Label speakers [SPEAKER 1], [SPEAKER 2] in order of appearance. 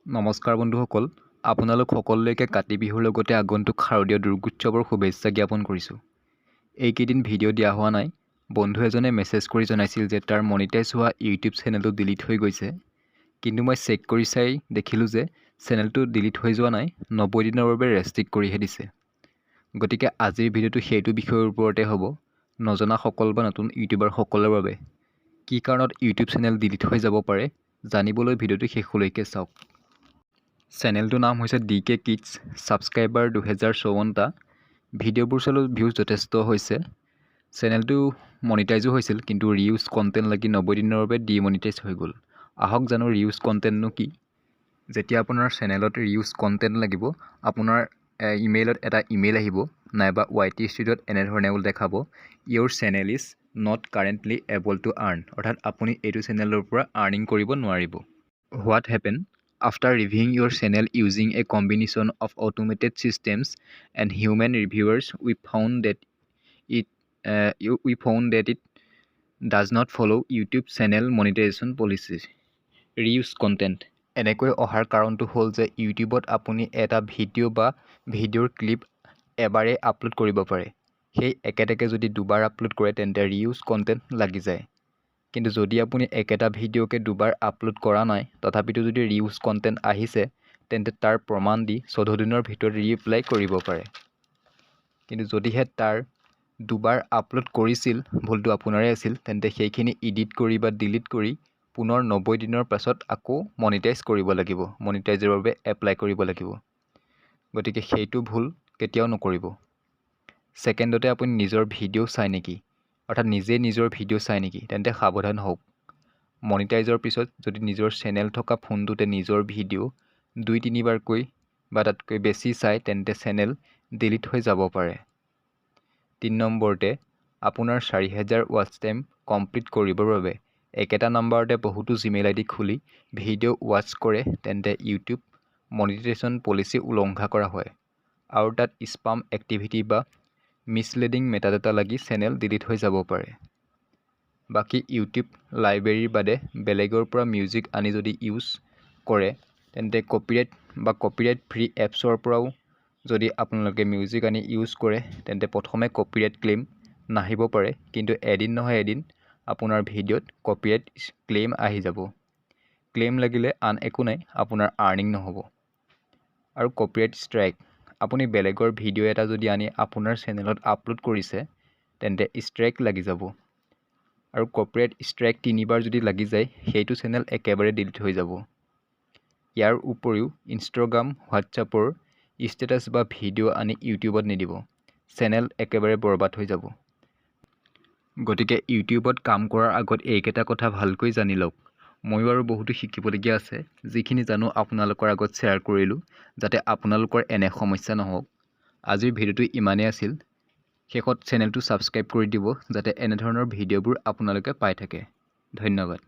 [SPEAKER 1] নমস্কাৰ বন্ধুসকল, আপোনালোক সকলোলৈকে কাতি বিহুৰ লগতে আগন্তুক শাৰদীয় দুৰ্গোৎসৱৰ শুভেচ্ছা জ্ঞাপন কৰিছোঁ। এইকেইদিন ভিডিঅ' দিয়া হোৱা নাই। বন্ধু এজনে মেছেজ কৰি জনাইছিল যে তাৰ মনিটাইজ হোৱা ইউটিউব চেনেলটো ডিলিট হৈ গৈছে। কিন্তু মই চেক কৰি চাই দেখিলোঁ যে চেনেলটো ডিলিট হৈ যোৱা নাই, 90 দিনৰ বাবে ৰেষ্ট্ৰিক্ট কৰিহে দিছে। গতিকে আজিৰ ভিডিঅ'টো সেইটো বিষয়ৰ ওপৰতে হ'ব, নজনাসকল বা নতুন ইউটিউবাৰসকলৰ বাবে। কি কাৰণত ইউটিউব চেনেল ডিলিট হৈ যাব পাৰে, জানিবলৈ ভিডিঅ'টো শেষলৈকে চাওক। চেনেলটোৰ নাম হৈছে DK Kids, ছাবস্ক্ৰাইবাৰ 2054টা। ভিডিঅ'বোৰ চালোঁ ভিউজ যথেষ্ট হৈছে। চেনেলটো মনিটাইজো হৈছিল, কিন্তু ৰিউজ কণ্টেণ্ট লাগি 90 দিনৰ বাবে ডিমনিটাইজ হৈ গ'ল। আহক জানো ৰিউজ কণ্টেণ্টনো কি। যেতিয়া আপোনাৰ চেনেলত ৰিউজ কণ্টেণ্ট লাগিব, আপোনাৰ ইমেইলত এটা ইমেইল আহিব, নাইবা YT ষ্টুডিঅ'ত এনেধৰণে দেখাব, your channel is not currently able to earn, অৰ্থাৎ আপুনি এইটো চেনেলৰ পৰা আৰ্নিং কৰিব নোৱাৰিব। What happen? After reviewing your channel using a combination of automated systems and human reviewers, we found that it does not follow YouTube channel monetization policies. Reuse content. এনেকৈ অহাৰ কাৰণটো হ'ল যে ইউটিউবত আপুনি এটা ভিডিঅ' বা ভিডিঅ'ৰ ক্লিপ এবাৰেই আপলোড কৰিব পাৰে। সেই একেটাকে যদি দুবাৰ আপলোড কৰে তেন্তে ৰিউজ কণ্টেণ্ট লাগি যায়। কিন্তু যদি আপুনি একেটা ভিডিঅ'কে দুবাৰ আপলোড কৰা নাই, তথাপিতো যদি ৰিউজ কণ্টেণ্ট আহিছে, তেন্তে তাৰ প্ৰমাণ দি 14 দিনৰ ভিতৰত ৰিএপ্লাই কৰিব পাৰে। কিন্তু যদিহে তাৰ দুবাৰ আপলোড কৰিছিল, ভুলটো আপোনাৰে আছিল, তেন্তে সেইখিনি এডিট কৰি বা ডিলিট কৰি পুনৰ 90 দিনৰ পাছত আকৌ মনিটাইজ কৰিব লাগিব, মনিটাইজৰ বাবে এপ্লাই কৰিব লাগিব। গতিকে সেইটো ভুল কেতিয়াও নকৰিব। ছেকেণ্ডতে আপুনি নিজৰ ভিডিঅ' চাই নেকি, অৰ্থাৎ নিজে নিজৰ ভিডিঅ' চাই নেকি, তেন্তে সাৱধান হওক। মনিটাইজৰ পিছত যদি নিজৰ চেনেল থকা ফোনটোতে নিজৰ ভিডিঅ' 2-3 বাৰকৈ বা তাতকৈ বেছি চাই, তেন্তে চেনেল ডিলিট হৈ যাব পাৰে। 3 নম্বৰতে, আপোনাৰ 4000 ৱাচ টাইম কমপ্লিট কৰিবৰ বাবে একেটা নাম্বাৰতে বহুতো জিমেইল ID খুলি ভিডিঅ' ৱাচ কৰে, তেন্তে ইউটিউব মনিটাইজেশ্যন পলিচি উলংঘা কৰা হয় আৰু তাত স্পাম এক্টিভিটি বা মিছলিডিং মেটাডাটা লাগি চেনেল ডিলিট হৈ যাব পাৰে। বাকী ইউটিউব লাইব্ৰেৰীৰ বাদে বেলেগৰ পৰা মিউজিক আনি যদি ইউজ কৰে, তেন্তে কপিৰাইট বা কপিৰাইট ফ্ৰী এপছৰ পৰাও যদি আপোনালোকে মিউজিক আনি ইউজ কৰে, তেন্তে প্ৰথমে কপিৰাইট ক্লেইম নাহিব পাৰে, কিন্তু এদিন নহয় এদিন আপোনাৰ ভিডিঅ'ত কপিৰাইট ক্লেইম আহি যাব। ক্লেইম লাগিলে আন একো নাই, আপোনাৰ আৰ্নিং নহ'ব। আৰু কপিৰাইট ষ্ট্ৰাইক, আপুনি বেলেগৰ ভিডিঅ' এটা যদি আনি আপোনাৰ চেনেলত আপলোড কৰিছে, তেন্তে ষ্ট্ৰাইক লাগি যাব। আৰু কপিৰাইট ষ্ট্ৰাইক 3 বাৰ যদি লাগি যায়, সেইটো চেনেল একেবাৰে ডিলিট হৈ যাব। ইয়াৰ উপৰিও ইনষ্টাগ্ৰাম, হোৱাটছআপৰ ষ্টেটাছ বা ভিডিঅ' আনি ইউটিউবত নিদিব, চেনেল একেবাৰে বৰবাদ হৈ যাব। গতিকে ইউটিউবত কাম কৰাৰ আগত এইকেইটা কথা ভালকৈ জানি লওক। ময়ো আৰু বহুতো শিকিবলগীয়া আছে, যিখিনি জানো আপোনালোকৰ আগত শ্বেয়াৰ কৰিলোঁ, যাতে আপোনালোকৰ এনে সমস্যা নহওক। আজিৰ ভিডিঅ'টো ইমানেই আছিল। শেষত চেনেলটো ছাবস্ক্ৰাইব কৰি দিব, যাতে এনেধৰণৰ ভিডিঅ'বোৰ আপোনালোকে পাই থাকে। ধন্যবাদ।